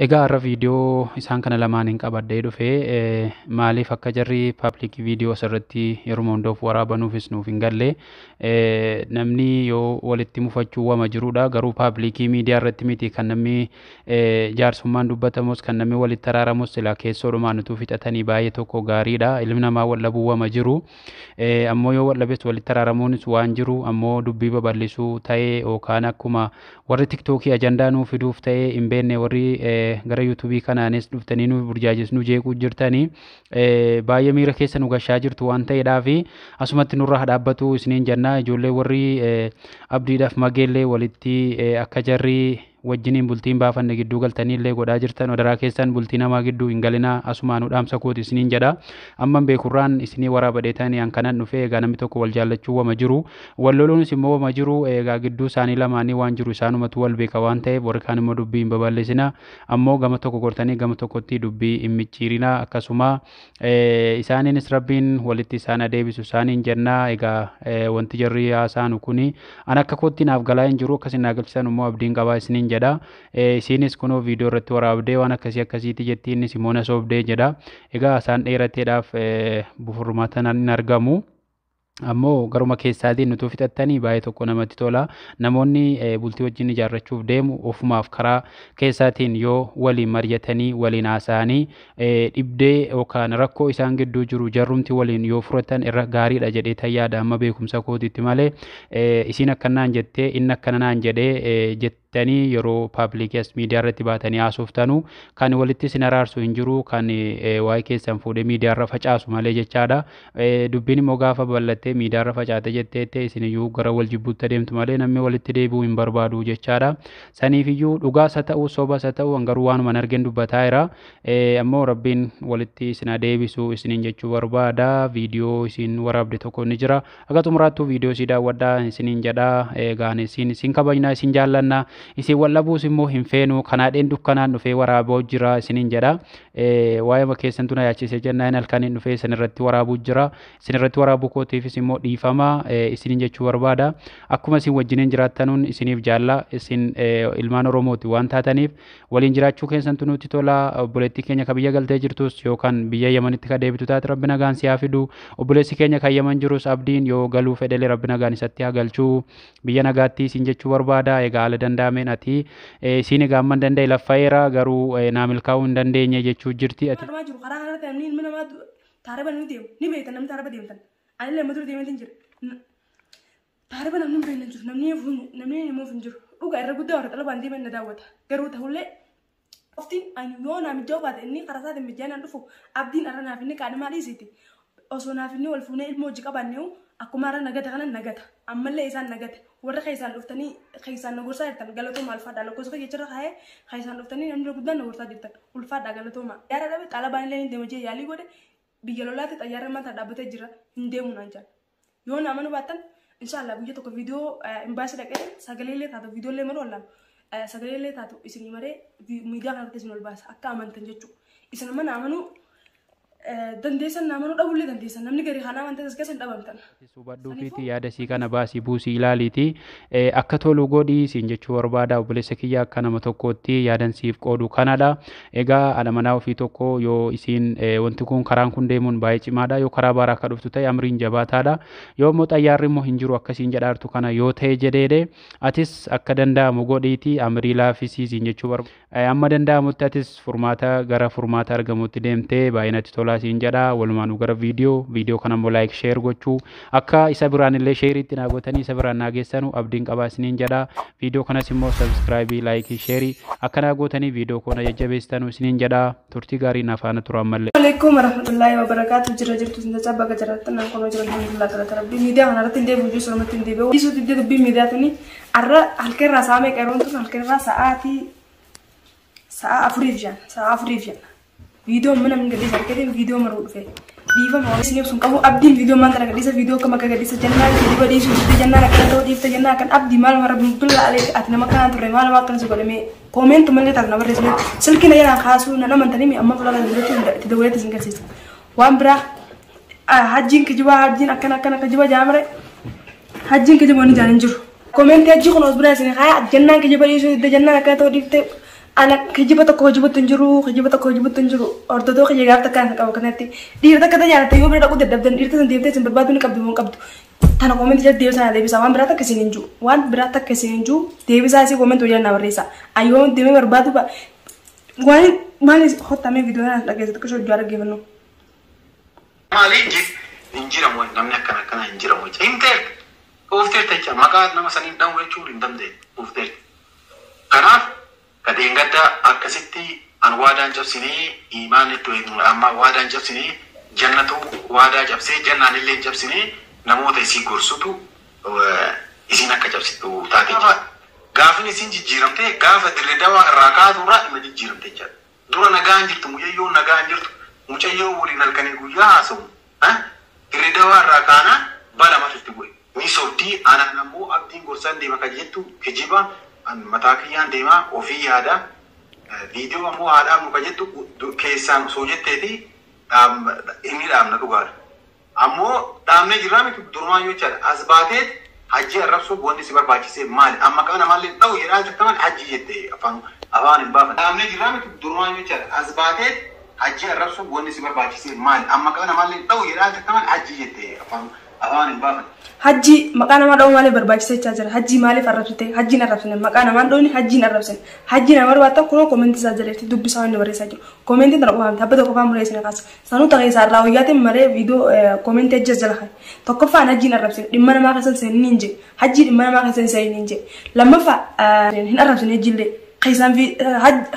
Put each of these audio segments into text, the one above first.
Egaa har'a viidiyoo isaan kana lamaaniin qabadhee dhufee maaliif akka jarri paablikii viidiyoo asirratti yeroo hundaaf waraabanuufis nuuf hin galle namni yoo walitti mufachuu wama jirudha. Garuu paablikii miidiyaa irratti miti kan namni jaarsummaan dubbatamus kan namni walitti araaramus silaa keessoodhumaan utuu fixatanii baay'ee tokko gaariidha. Ilmi namaa wallabuu wama jiru. Ammoo yoo wallabes walitti araaramuunis waan jiru ammoo dubbii babal'isuu ta'ee yookaan akkuma warri tiktookii ajandaa nuuf fiduuf ta'ee hin beekne warri gara yuutuubii kanaanis dhuftanii nu burjaajisnu jeequu jirtanii baay'ee miira keessa nu gashaa jirtu waan ta'eedhaaf asumatti nurraa dhaabbatu isiniin jennaa. Ijoollee warri abdiidhaaf mageellee walitti akka jarri wajjiniin bultiin baafanne gidduu galtanii illee godhaa jirtan odaraa keessan bultii namaa gidduu hin galinaa asumaan dhaamsa kooti isiniin jedha. Amman beekurraan isinii waraabadheetanii hankanan dhufee egaa namni tokko wal jaallachuu wama jiru wal loluunis immoo wama jiru egaa gidduu isaanii lamaanii waan jiru isaanumatu wal beeka waan ta'eef warri kaan immoo dubbii hin babal'isina ammoo gama tokko gortanii gama tokkotti dubbii hin micciirina akkasuma isaaniinis rabbiin walitti isaan adeebisu isaaniin jennaa. Egaa wanti jarri haasaanu kuni an akka kootti naaf galaa hin jiru akkasin naa galchisan immoo abdiin qabaa isiniin jedha. Isinis kunoo viidiyoo irratti waraabdee waan akkasiiti jetti innis immoo na soobdee jedha. Egaa isaan dheerateedhaaf bufurmaata hin argamu. Ammoo garuma keessaatiin nutuu fixattanii baay'ee tokko namatti tola. Namoonni bultii wajjin ijaarrachuuf deemu ofumaaf karaa keessaatiin yoo waliin mari'atanii waliin haasa'anii dhibdee yookaan rakkoo isaan gidduu jiru jarrumti waliin yoo furatan irra gaariidha jedhee tayyaada amma beekumsa kootiitti malee isiin akkanaan jettee inni akkanaan jedhee jettanii yeroo paablikii miidiyaa irratti baatanii haasoftanuu kan walitti isin araarsu hin jiru kan waa'ee keessan fuudhee miidiyaa irra facaasu malee jechaadha. Dubbiin immoo gaafa bal'attee miidiyaa irra facaate jetteettee isiniyyuu gara wal jibbuutti adeemtu malee namni walitti deebi'uu hin barbaadu jechaadha. Saniifiyyuu dhugaas haa ta'u sobas haa ta'u garuu waanuma argeen dubbataa jira. Ammoo rabbiin walitti isin adeebisu isiniin jechuu barbaada. Viidiyoo isin waraabde tokko ni jira. Akka xumuraattuu viidiyoo isii daawwadhaa isiniin jedha. Egaan isin kabajnaa isin jaallannaa. Isin wallabuus immoo hin feenu kanaadheen dukkanaan dhufee waraabaa jira isiniin jedha. Waa'ee keessantu na yaachise jennaan halkaniin dhufee isin irratti waraabuu jira. Isin irratti waraabuu kootiifis immoo dhiifama isiniin jechuu barbaada. Akkuma isin wajjiniin jiraattanuun isiniif jaalla isin ilmaan Oromooti waan taataniif waliin jiraachuu keessantu nutti tola. Obboleettii keenya ka biyya galtee jirtus yookaan biyya Yamanitti ka deebitu taate rabbi nagaan si haa fidu. Obboleessi keenya kan Yaman jirus abdiin yoo galuu fedhelee rabbi nagaan isatti haa galchuu. Biyya nagaatti isin jechuu barbaada. Egaa haala danda'ameen ati isin egaa amman danda'e laffa'eera garuu naa milkaa'uu hin dandeenye jechuu jirti. Taaraba namni deemu ni beektan namni taaraba deemtan anillee amma dura deemeetiin jira taaraba namni beeknan jiru namni himuuf hin jiru dhugaa irra guddaa warra xalabaan deeman na daawwata garuu ta'ullee oftiin ani yoo naamicha baate inni karaa isaatiin mijjaanaan dhufu abdiin irra naaf inni qaadhimaa dhiisiiti osoo naaf inni wal fuunee ilmoo hojii qabaannee akkuma irra nagata kanan nagata ammallee isaan nagate warra keessaan dhuftanii keessaan nagorsaa jirtan galatooma alfaadhaa lakkoofsa jechirra kaa'ee keessaan dhuftanii namni guddaan nagorsaa jirtan ulfaadhaa galatooma yaada dhabe xalabaan illee hin deemajee yaalii godhe biyya lolaatti xayyaarra mataa dhaabbatee jira hin deemu naan jaan yoo naamanu baattan inshallah biyya tokko viidiyoo imbaasii dhaqee sagaleellee taatu viidiyoollee malee wallaan sagaleellee taatu isinii maree miidiyaa kanarratti isin ol baasa akka amantan jechuudha. Isin amma naamanu dandeessan naamanu dhabullee dandeessan namni gadi kanaa wanta keessan dhabamtan. Subadhuu fiiti yaada sii kana baasii buusii ilaaliiti akka tolu godhii siin jechuu barbaada. Obboleessa kiyya akka nama tokkootti yaadan siif qoodu kanadha. Egaa ana manaa ofii tokko yoo isiin wanti kun karaan kun deemuun baay'ee cimaadha yoo karaa baaraa akka dhuftu ta'e amriin jabaataadha. Yoo immoo xayyaarri immoo hin jiru akkasiin jedhaartu kana yoo ta'e jedheedhe atis akka danda'amu godhiiti amrii laafisii siin jechuu barbaada. Amma danda'amutti atis furmaata gara furmaata argamutti deemtee baay'inatti tolaa siin jedha. Walumaanuu gara viidiyoo kana immoo laayik sheer gochuu akka isa biraan illee sheeriitti naa gootanii isa biraan naa geessanu abdiin qabaa isiniin jedha. Viidiyoo kanas immoo sabskraayibii laayikii sheerii akka naa gootanii viidiyoo kana jajjabeessitanu isiniin jedha. Turtii gaarii na faana turan mallee. Waalaikum warahmatullahi wabarakatuh. Jirtu sin tacha baga jiraatan nan kono jiran alhamdulillah kala rabbi miidiyaa kana irratti deebi'u jiru sormatti hin deebi'u. Isu dibde dubbii miidiyaa tuni arra halkeerraa saamee qeeroon tun halkeerraa sa'a afuriif jan video mana min gadis arketin video maru dhufe diifa ma isin sun qabu abdiin video man kana gadisa video kama ka gadisa jannaa ki diba disu jannaa la kana diifta jannaa kan abdi mal mara billah alayk atna makana turre mal ma kan sugole me comment man letar na barre silkina yana khasu na man tanimi amma fulala zuratu tidawayta sin gasis wan bra hajjin kijiba hajjin akana kijiba jamre hajjin kijiba ni janin jiru comment hajji kono bra sin khaya jannaa kijiba disu jannaa ka to diifte أنا كجيبة كوجبة تنجرو أردو كجيبة تكان كأو كنتي دير تكذا يعني تيجي برا كود دبدن دير تسندير تسند برباد من كبدو تانا كومنت جد دير سنة ديبي سوام برا تكسينجو وان برا تكسينجو ديبي ساسي كومنت ويا نوريسا أيوة ديبي بربادو با وان مالي خد تامي فيديو أنا لقيت تكشف جوار جيبنو مالي إنجيرا موي نمنا كنا إنجيرا موي إنتر أوفتر تيجا مكان نما سنين دام ويشول إندم ده أوفتر كناف كدينغدا أكسيتي أن وادان جبسيني إيمان توين أما وادان جبسيني جنة وادا جبسي جنة نيلي جبسيني نموت إسي غرسوتو إسينا كجبسيتو تاكي غافني سينجي جيرمتي غاف دريدوا راكاتو را إمدي جيرمتي جد دورا نغان جرتو مجيو نغان جرتو مجيو ولي نلقاني قويا هاسو دريدوا راكانا بلا ما تفتبوي نيسوتي أنا نمو أبدين غرسان ديما كجيتو كجيبا أن متاكيان ديما وفي هذا فيديو مو هذا مكجيتو كيسان سوجتتي إني دامنا دوغار أمو دامنا جرامي دورما يوچر أزباتت حجي الرسول بوندي سبر باچي سي مال أما كان مالي دو يراج كمان حجي جتي أفان الباب دامنا جرامي دورما يوچر أزباتت حجي الرسول بوندي سبر باچي سي مال أما كان مالي دو يراج كمان حجي جتي أفان الباب حجي مكان ما دو مالي برباچي سي چاجر حجي مالي فررسته حجي نرفسن مكان ما دوني حجي نرفسن حجي نمر واتا كونو كومنت ساجرتي دبي ساوند وري ساجو كومنت درو تبدو كفام ريسن كاس سانو تغي سار راويات مري فيديو كومنت جزل خاي تكفى حجي نرفسن دمنا ما كسل سن نينجي حجي دمنا ما كسل سن نينجي لما فا هنا رفسن جيلي خيسان في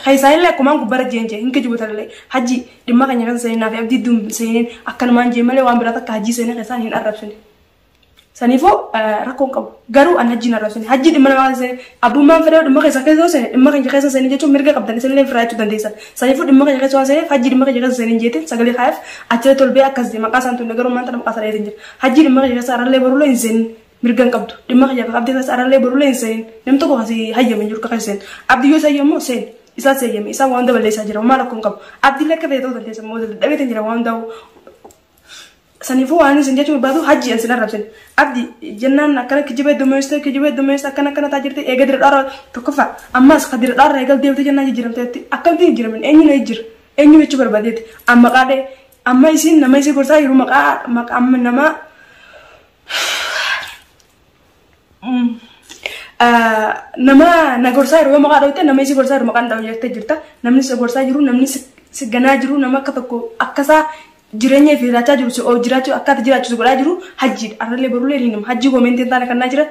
خيسان لا كمان كبر جينجي إنك جبت له حجي دمنا كان يكسل سن نافي أبدي دم سنين أكن ما نجي ماله وان برا تكحجي سن خيسان هنا رفسن سنيفو راكون كم غارو أنا حجي نرفسن حجي دمنا ما كسل أبو ما فريو دمنا خيسان كذا سن دمنا كان يكسل سن جتو ميرجع قبضنا سن لين فرايتو دنديسا سنيفو دمنا كان يكسل سن حجي دمنا كان يكسل سن جيتين سجلي خايف أتلا تلبي أكاس دي مكاسان تنقرو ما أنت مكاسر يدينجر حجي دمنا كان يكسل أرلي برولو إنسان ميرجع قبض دمنا كان يكسل أبدي كسر أرلي برولو إنسان نمتو كهسي هاي من جورك كسر أبدي يوسف يومو سن إسا سيم إسا واندا ولا إسا جرا وما لكم كم أبدي لك في دوت دنديسا مودل دبي تنجرا واندا سنيفو أنا سنجاتو بعدو حجي أنسنا رفسن أبدي جنان أكنا كجيبه دوميست أكنا تاجرتي إيجاد الأرض تكفى أما سقدر الأرض إيجاد ديوتي جنان يجرم تأتي أكل دي يجرم إني نيجر إني بتشوف بديت أما قاعد أما يسين نما يسي فرصة يروح مك أما نما نما نقرصة يروح مك قاعد ويته نما يسي فرصة يروح مك عند داوية تجرتا نمني سفرصة يروح نمني سجنا يروح نما كتكو أكسا jirenya fi racha jiru so jiratu akata jiratu so gola jiru haji arale barule linum haji go menten tana kana jira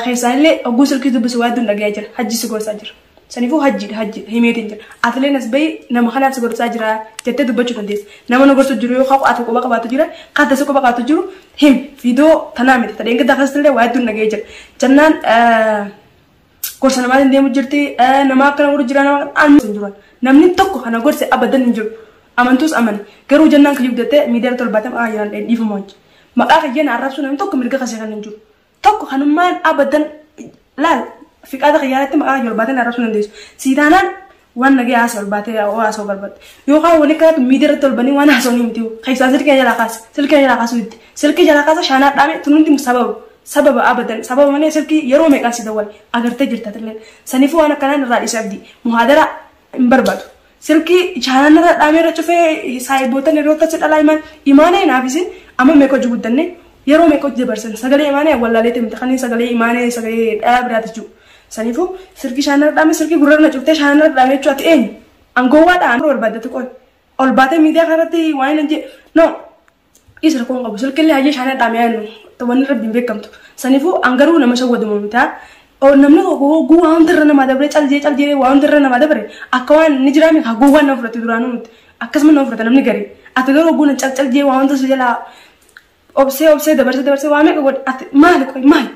khaysanle ogusul kidu bisu wadu ndaga jira haji so gorsa jira sanifu haji himetin jira atle nasbay nama khana so gorsa jira tete du bachu tandis nama no gorso jiru khaq atu ko baqabatu jira qada so ko baqatu jiru him video tanamit tade inga dakhasle wadu ndaga jira jannan gorsa nama ndemu jirti nama kana wuru jira nama an sinjuran namni tokko khana gorse abadan njur amantus aman garu jannan ka yugdate midar tol batam ayan difu monj maka kajen arab sunan tokko mirga kasekan njur tokko hanuman abadan lal fi qada khiyarati maka yol batam arab sunan des sidanan wan nagi asal bate o aso garbat yo ka woni ka midar tol bani wana so nimtiu khaysa sirke jala khas silke jala khas shana dame tununti sabab abadan sabab mane silki yaro me kasi dawal agar tajirta tele sanifu ana kana radis abdi muhadara imbarbatu silki chana na damera chufe sai botan rota chada laiman imane na bisin amma meko jugudanne yaro meko jebarsan sagale imane walla lete mtakhani sagale imane sagale abrat ju sanifu silki chana dame silki gurna chufte chana dame chu ati en angowa da anor badatu ko ol bate media kharati wainanje no isra ko ngabu silki le haje chana dame anu to wani rabbi bekamto sanifu angaru na mashawadu mumta और नमने को गुवा अंदर ना मादा बरे चल जे वो अंदर ना मादा बरे अकवान निजरा में का गुवा ना फ्रति दुरानु अकस में ना फ्रति नमने करे अतगर वो गुना चल जे वो अंदर से जला obse दबर से वामे को माल कोई माल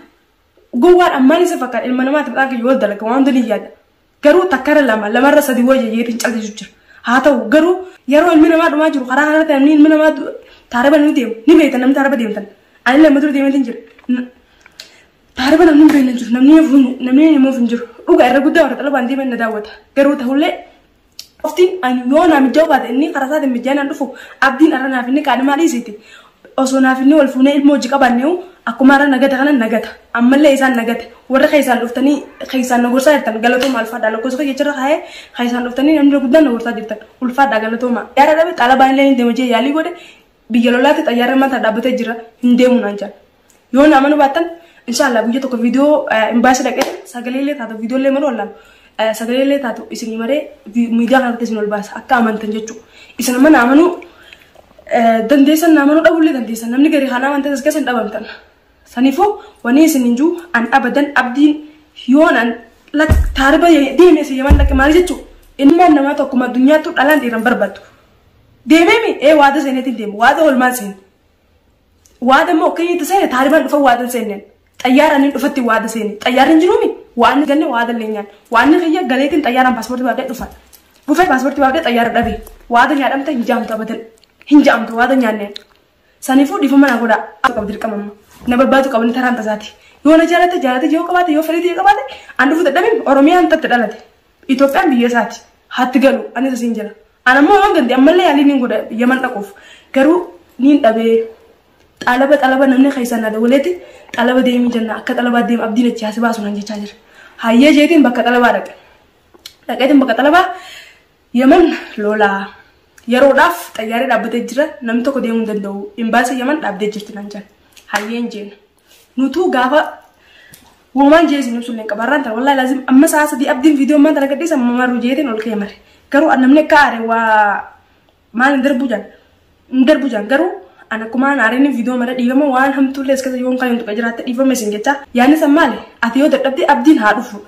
गुवा अम्मानी से फकर المنامات بتاعك يود لك وانده لي ياد قرو تكر لما رسا دي وجه يتين چل جوجر هاتو قرو يرو المنامات ما جرو خرا خرا تمنين المنامات تاربا نوديم نيبيت نم تاربا ديمتن انا لما مدر ديمتن جر تاربا نم بين نجر نمني مو فنجر وقا رغو دور طلب عندي من نداوت قرو تهولي افتين ان يونا مجوبات اني خراسات مجانا ندفو عبدين ارنا فيني كان مالي سيتي osona finni wal fune ilmo jika bannew akkuma irra nagata kana nagata ammallee isaan nagate warra keessaan dhuftanii keessaan nagorsaa jirtan galatooma alfaadhaa lakkoofsa jechirra kaa'ee keessaan dhuftanii namni guddaan nagorsaa jirtan ulfaadhaa galatooma yaada dhabe xalabaan illee hin deemu jee yaalii godhe biyya lolaatti xayyaarri mataa dhaabbatee jira hin deemu naan jala yoo na amanu baattan inshallah guyyaa tokko viidiyoo imbaasii dhaqee sagalee illee taatu viidiyoo illee maree wallaan sagalee illee taatu isin maree miidiyaa kanatti isin ol baasa akka amantan jechuudha isin mana amanuu dandeessan naamanu dhabullee dandeessan namni gari kanaa wanta as keessan dhabamtan sanifoo wani isin injuu an abadan abdiin yoonan lak taariba deemee si yaman dhaqe maal jechuu ilmaan namaa tokkuma addunyaattu dhalaan dhiiran barbaadu deemeemi waada seeneetiin deemu waada olmaan seene waada moo kayyitti seene taaribaan dhufa waadan seenneen xayyaaraan dhufatti waada seene xayyaarri jiruumi waan ganne waada leenyaan waan kiyya galeetiin xayyaaraan paaspoortii baafdee dhufa bufee paaspoortii baafdee xayyaara dhabe waada nyaadhamte hinjaamtu abadan hinjaamtu waada nyaanneen sanifuu dhifama na godha qabdi dirqamamma na barbaadu qabni taraan tasaati yoo na jaalate yoo qabaate yoo fedhii qabaate an dhufu dadhabin oromiyaan tatte dhalate Itoophiyaan biyya isaati hatti galu anis asiin jira an ammoo waan gandi ammallee yaaliin hin godha yaman dhaquuf garuu niin dhabee xalaba namni keessan na dawaleeti xalaba deemii jenna akka xalabaa deem abdiin achi haasi baasu nan jechaa jira hayyee jeetiin bakka xalabaa dhaqeetiin bakka xalabaa yaman lolaa yeroodhaaf xayyaaree dhaabbatee jira namni tokko deemuu hin danda'u imbaasii yaman dhaabdee jirti nan jala hayyeen jeen nutuu gaafa woman jeesi nibsulle qabarran tan wallahi lazim amma saa sadi abdin video man tan gadisa mamaru jeetin ol kemare garu annamne kaare wa man ndarbujan garu ana kuma na arini video mara digama waan hamtulle iskasa yoon kan tuka jirata difame singecha yani samale atiyo dadabdi abdin ha dufu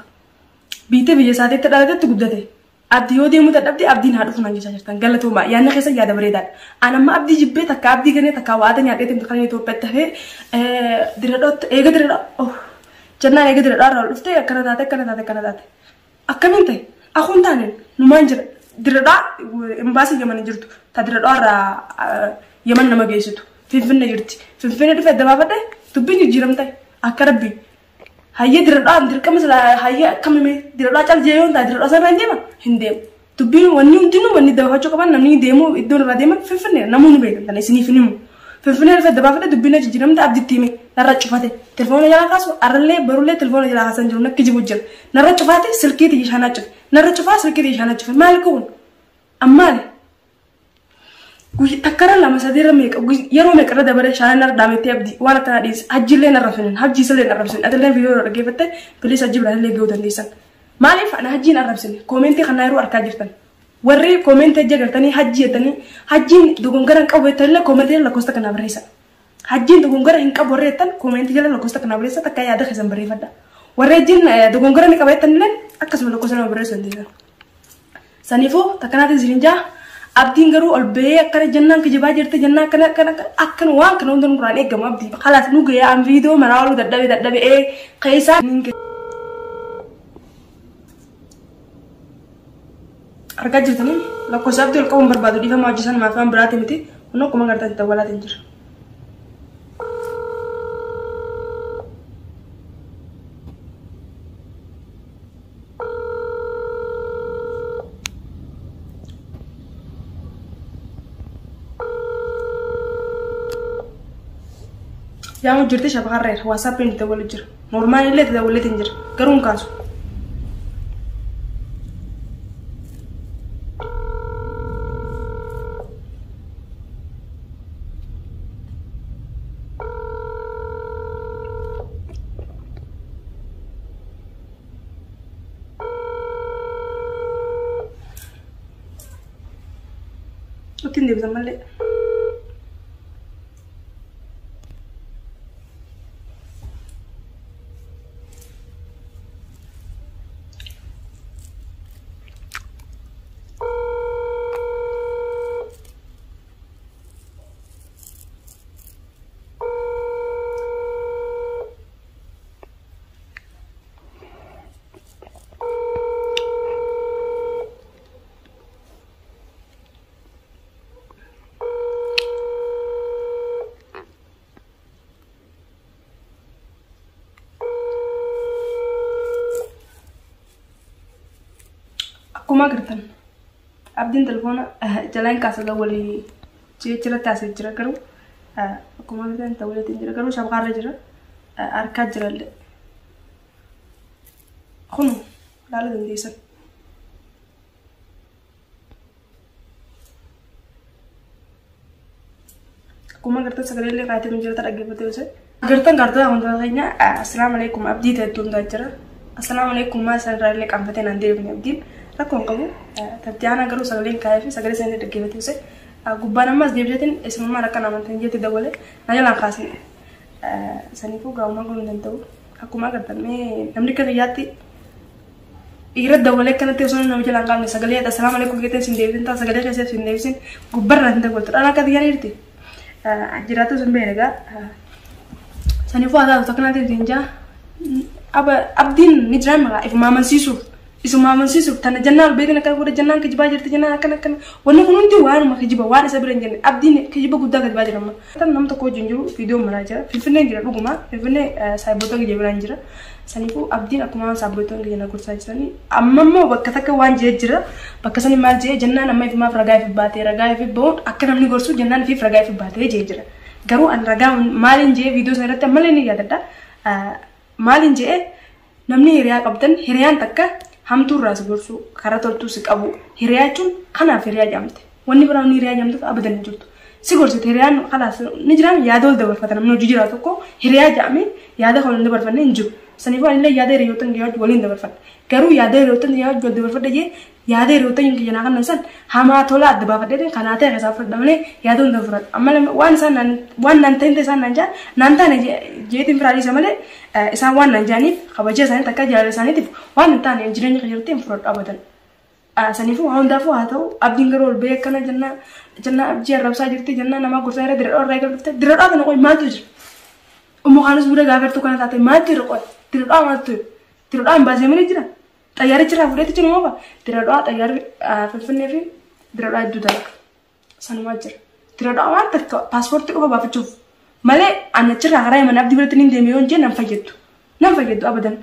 bite biye saate ta dalagatti guddate abdiyo deemu dadabdi abdin ha dufu nan jecha jirtan galatuma yani xesa yaada bareedan anamma abdi jibbe takka abdi gane takka waada nyaadeetin kan Itoophiyaa tafe diradot eega diradot oh janna eega diradot dhufte akkana taate akkamin ta'e akun taane numaan jira diradot imbaasii yaman jirtu ta diradot yaman nama geessitu finfinne jirti finfinne dhufe dabaafadhe dubbiin jijjiiramte akka rabbi hayyee diradot dirqama sila hayyee akkamime diradot cal jeeyoon taa diradot sana hin deemu dubbiin wanni hundinuu wanni dabaafachuu qaban namni deemu iddoon irraa deeman finfinne namoonni beekan isiniif himu finfinne dhufe dabaafadhe dubbiin jijjiiramte abditti hime narra cufate telefoona jala kaasu arallee barullee telefoona jala kaasan jiru nakki jibu jira narra cufate silkiiti ishaanaa cufe narra cufaa silkiiti ishaanaa cufe maal kun ammaali takkara lama sadira meeqa yeroo meeqa dabare shaana dhaamete abdi waan akkana dhiis hajjillee narrafinen hajjiisallee narrafsin atallee viidiyoo dhaggeeffatte bilis hajji biraallee ga'uu dandeessan maaliif ana hajjiin arrabsine koomentii kana yeroo arkaa jirtan warri koomentii jagartanii hajji jettanii hajjiin dogongara hin qabu jettanii koomentii lakkoofsa kana barreessa hajjiin dogongara hin qabu warri jettan koomentii jala lakkoofsa kana barreessa takka yaada keessan barreeffadha warri hajjiin dogongara ni qaba jettanillee akkasuma lakkoofsa nama barreessu dandeessan saniifuu takkanaati zirinjaa abdiin garuu ol bee akkana jannaan kijibaa jirte jannaa akkana waan kana hundan duraan eegamu abdii khalaas nu gaya an viidiyoo maraa olu dadhabe keessaa argaa jirtanii lakkoofsa abdii ol qabuun barbaadu dhiifama hojjesan maafaan biraati miti kun akkuma gartan dawwalaatiin jira. Yang jirti siapa karir WhatsApp ini tidak boleh jir normal ini tidak boleh tinjir gerung kasu Utin dia bisa malik kuma gertan abdin telepon jalan kasih wali ciri tasir jira karu kuma gertan tawulah tinjira karu siapa karya jira arkaa jirallee. Kun laala dandeessan. Akkuma agartan sagalee illee kaayatee kun jirta dhaggeeffatee yoo ta'e. Agartan gartaa wantoota keenya assalaamu alaikum abdii ta'etu hundaa jira. Assalaamu alaikum maa isaan irraa illee qaanfatee naan deebine abdiin rakkoon qabu tattiyaan garuu sagaleen kaayee fi sagalee isaanii dhaggeeffatee yoo ta'e. Gubbaan ammas deebiseetiin isinummaan akka namantan jetti dabalee na jalaan kaasne. Saniifuu gaa'ummaa kun hin danda'u. Akkuma agartan namni akka biyyaatti dhiira dabalee kanatti osoo nama jalaan qaamne sagalee assalaamu alaikum jettee sin deebisin ta'a sagalee keessatti sin deebisin gubbarraa hin dabaltu. Dhaan akka biyyaan jirti. Jiraatu sun beekagaa. Saniifuu haa taatu akkanatti dinjaa abdiin ni jiraan maqaa if maamansiisuuf isuma maamansiisuuf tana jannaan beekna akka godha jannaan kijibaa jirti jannaan akkana wanni kun hundi waanuma kijiba waan isa bira hin jenne abdiin kijiba guddaa kijibaa jira amma. Nama tokko wajjin jiru viidiyoo maraa jira finfinnee jira dhuguma finfinnee saayibootaa gijee biraan jira. Saniifuu abdiin akkuma saayibootaa gijee na gorsaa jiranii amma immoo bakka takka waan jee jira bakka sani maal jee jannaan amma ifimaaf ragaa ifi baatee ragaa ifi ba'uun akka namni gorsu jannaan ifiif ragaa ifi baatee jee jira. Garuu an ragaa maaliin jee viidiyoo sana irratti ammallee ni yaadadha. Maaliin jee namni hiriyaa qabdan hiriyaan takka hamtuu irraa si gorsu karaa toltuu si qabu hiriyaa jechuun kanaaf hiriyaa jedhamte wanni biraan hiriyaa jedhamtuuf abadan hin jirtu si gorsite hiriyaan kanaaf ni jiraan yaada ol dabarfata namni hojii jiraatu tokko hiriyaa jedhamee yaada kan waliin dabarfanne hin jiru. Saniifuu anillee yaada hiriyootan guyyaa waliin dabarfadha. Garuu yaada hiriyootan guyyaa waliin dabarfadha jee yaada hiriyootan kiyyanaa kan san hamaa tola adda baafadhee kanaa ta'e keessaa fudhadha malee yaada ol dabarfadha. Amma waan isaan waan naan ta'in isaan naan jaan naan taane jeetiin firaarii isa malee isaan waan naan jaaniif kabajaa isaanii takka jaalala isaaniitiif waan hin taane jireenya keessatti hin fudhadhu abadan. Saniifuu hundaafuu haa ta'u abdiin garuu ol bahee akkana jannaa abdii arrabsaa jirti jannaa namaa gorsaa irra diradhaa irraa eegalufte diradhaa kana qoy maaltu jira? Ummu kaanis bira gaafartuu kana taate maaltu jira qoy? Diradhaa maaltu jira? Diradhaa hin baasee malee jira? Xayyaarichi irraa fuudheetti jiru moo diradhaa xayyaarri finfinnee fi diradhaa hedduu dalga. Sanumaa jira. Diradhaa waan takka paaspoortii qofa baafachuuf malee annachirraa karaa himan abdii biratti ni deemee yoo hin jenne nan fayyaddu. Nan fayyaddu abadan.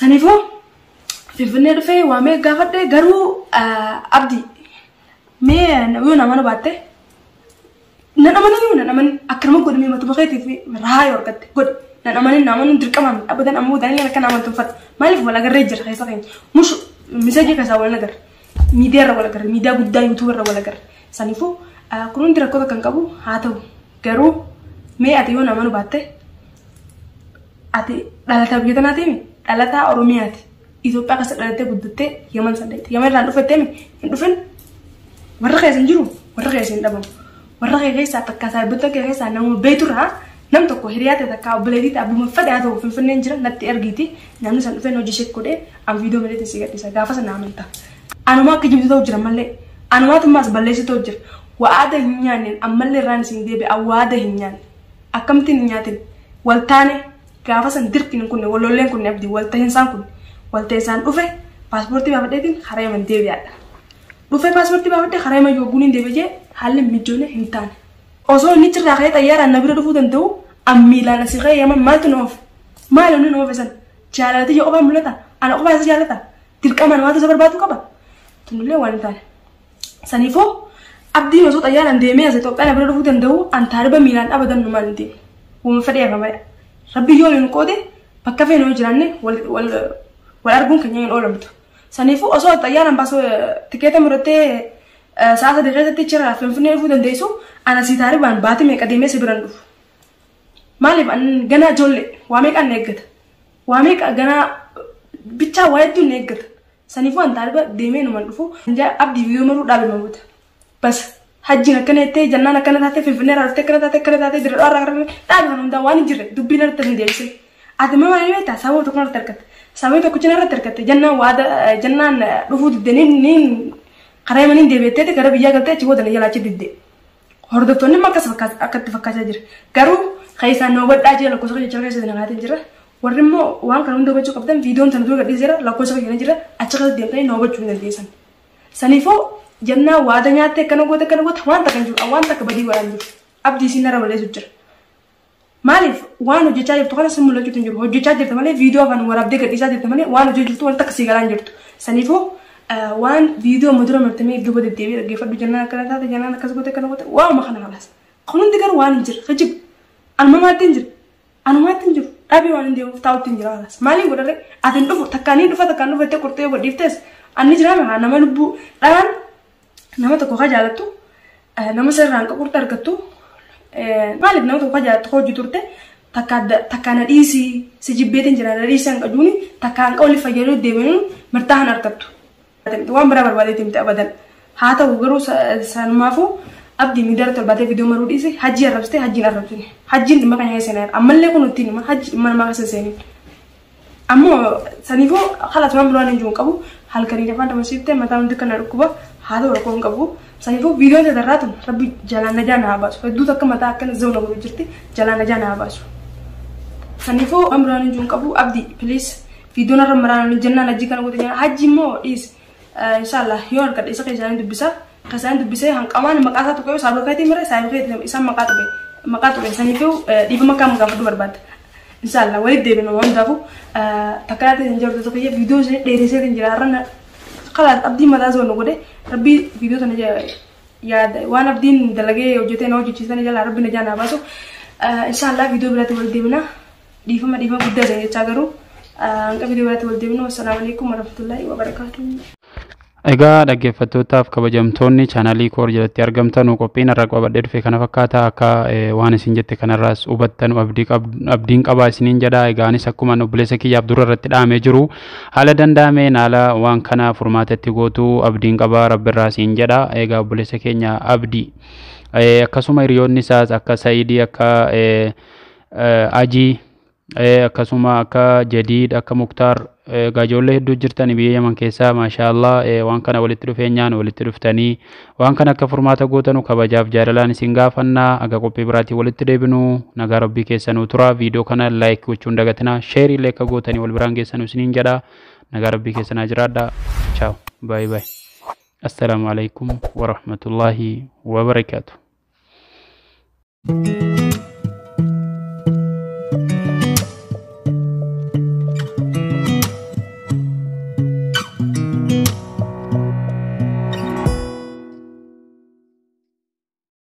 Saniifuu finfinnee dhufee waamee gaafadhe garuu abdii mee yoo nama nu baatte nan amanii akka nama godhamee matuma keetii fi rahaa yoo argatte godhe. Dan amanin namun dirqaman abadan ammoo daniin akka nama tunfat maaliif wala garee jira keessa keenya mushu misaje keessa wala nagar miidiyaa irra wala garee miidiyaa guddaa yuutuub irra wala garee saniifuu kun hundi rakkoota kan qabu haa ta'u garuu mee ati yoo nama nu baatte ati dhalataa biyya tanaa teemi dhalataa Oromiyaati Itoophiyaa keessa dhalattee guddattee Yaman saddeet Yaman irraan dhufetteemi hin dhufin warra keessa hin jiru warra keessa hin dhabamu warra keessa takka saayibota keessa nama beeturraa nam tokko hiriyaa ta'e takka obboleettii abbuma fadhaa ta'u finfinneen jira natti ergiiti namni san dhufee hojii ishee godhee an viidiyoo malee si gadhiisa gaafa sana amantaa. Anuma akka jibbitu ta'u jira malee anumaatumaas balleessi ta'u jira waada hin nyaanne ammallee irraan isin deebi'a waada hin nyaanne akkamittiin hin nyaatin waltaane gaafa san dirqiin kunne walolleen kunne abdii walta'een isaan kunne walta'een isaan dhufe paaspoortii baafadheetiin karaa Yaman deebi'aadha. Dhufe paaspoortii baafadhee karaa Yaman yoo guuniin deebi'ee haalli mijoone hin taane. Osoo inni cirraa ka'ee xayyaaraan na bira dhufuu danda'u ammiilaan asii ka'ee Yaman maaltu na oofe maal onni na oofe san jaalalati yoo qofaa mul'ata ana qofaa isa jaalata dirqama namaatu isa barbaadu qaba tunillee waan hin taane. Saniifuu abdiin osoo xayyaaraan deemee as Itoophiyaa na bira dhufuu danda'u an taariba miilaan abadan nu maal hin deemu uuma fedhee akka malee rabbi yoo hin qoode bakka feene yoo jiraanne wal arguun keenya hin oolamtu. Saniifuu osoo xayyaaraan baasoo tikeeta murattee saasa deeggarsa jira finfinnee dhufuu dandeessu ana si taaribaan baatee meeqa deemee si biraan dhufu. Maaliif ganaa ijoollee waa meeqaan na eeggata waa meeqa ganaa bichaa waa hedduun na eeggata. Saniifuu an taariba deemee numan dhufu abdii viidiyoo maruu dhaabe mabuuta. Bas hajjiin akkana jettee jannaan akkana taatee finfinnee irraa dhuftee akkana taatee diradhaa irraa gara dhaabe kan hundaa waan hin jirre dubbiin irratti hin deebisee. Ati maa maal beektaa sababa tokko irratti argatte sababa tokko cina irratti argatte jannaan dhufuu diddee karaa Yamaniin deebi'ettee gara biyyaa galtee achi booda jalaachi diddee. Hordoftoonni akkas akkatti fakkaachaa jira. Garuu keessaan na hubadhaa jira lakkoofsa jecha keessa naqaatee jira. Warri immoo waan kana hunda hubachuu qabdan viidiyoon tana dura gadhiiseera lakkoofsa keessa jira achi keessa deemtanii na hubachuu hin dandeessan. Saniifuu jannaa waada nyaattee akkana goote waan takka hin jiru waan takka badii waraan jiru. Abdii isin irra balleessu jira. Maaliif waan hojjechaa jirtu kana sin mul'achuu hin jiru hojjechaa jirta malee viidiyoo kan waraabdee gadhiisaa jirta malee waan hojjechaa jirtu waan takka sii galaan jirtu. Saniifuu waan viidiyoo madura martamee iddoo bada deebi'ee dhaggeeffadhu jannaan akkana taate jannaan akkas goote waanuma kana kalaas. Kun hundi garuu waan hin jirre hajib alma maaddeen jira Anumaatti hin jiru. Dhabii waan hin deemuuf taa'utti hin jira. Maaliin godhare atin dhufu takkaanii dhufa takkaan dhufattee qortee godhiiftes anni jiraame nama lubbuu dhaan nama tokko ka jaalattu nama sirraan qaqurta argattu maaliif nama tokko ka jaalattu hojii turte takkaan dhiisii si jibbeetiin jira dhiisii hin qajuuni takkaan qawli fayyaduu deebinuun mirtaan argattu. Waan biraa barbaadeetiin ta'e abadan haa ta'u garuu sanumaafuu abdii miidiyaa tolbaatee viidiyoo maruu dhiise hajji arrabsitee hajjiin arrabsine hajjiin dhimma kan yaa'e ammallee kun ittiin hima hajji dhimma namaa keessa seeniin ammoo saniifuu haala tumaan biraan hin jiru qabu halkanii lafaan dabarsiiftee mataa hundi kana dhukkuba haa ta'u rakkoo hin qabu saniifuu viidiyoon tatarraa tun rabbi jalaan najaa na haa baasu hedduu takka mataa akkana zawna godhu jirti jalaan najaa na haa baasu saniifuu waan biraan hin jiru qabu abdii piliis viidiyoon irra maraan jennaan hajji kana godhe hajji immoo dhiis inshallah yoo argadhe isa keessaan dubbisa kasaan dubbisee hanqamaan maqaa isaa tokko yoo saabakaatii mire saabakaatii isaan maqaa ture saniifuu dhiifama kam gaafadhu barbaadda inshallah walitti deebina waan daafu takkaatti hin jirtu tokko viidiyoo ishee dheeresee hin jira har'a kala abdii mataa isaa nu godhe rabbii viidiyoo sana yaada waan abdiin dalagee hojjetee na hojjechiisan jala rabbi na jaana baasu inshallah viidiyoo biraatti walitti deebina dhiifama guddaa ta'e jechaa garuu hanqa viidiyoo biraatti walitti deebina wassalaamu alaikum warahmatullahi wabarakatuh. Egaa dhaggeeffattootaaf kabajamtoonni chaanalii koor jalatti argamtan qophiin irra qabadhee dhufe kana fakkaata akka waan isin jette kanarraas hubattan abdiin qabaa isiniin jedha. Egaanis akkuma obboleessa kiyyaaf dura irratti dhaamee jiru haala danda'ameen haala waan kana furmaatatti gootu abdiin qabaa rabbirraa isin jedha. Egaa obboleessa keenya abdii akkasuma hiriyoonni isaas akka Saayidii akka Ajii akkasuma akka Jadiid akka Muktaar gaajollee hedduu jirtan biyya Yaman keessaa maashaallah waan kana walitti dhufeenyaan walitti dhuftanii waan kana akka furmaata gootanu kabajaaf jaalalaan isin gaafannaa aga qophii biraatii walitti deebinu nagaa rabbii keessanuu tura viidiyoo kana laayik gochuun dagatina sheerii illee akka gootanii wal biraan geessanu isiniin jedha nagaa rabbii keessanaa jiraadha ciao bye bye assalaamu alaikum warahmatullahi wabarakatuh.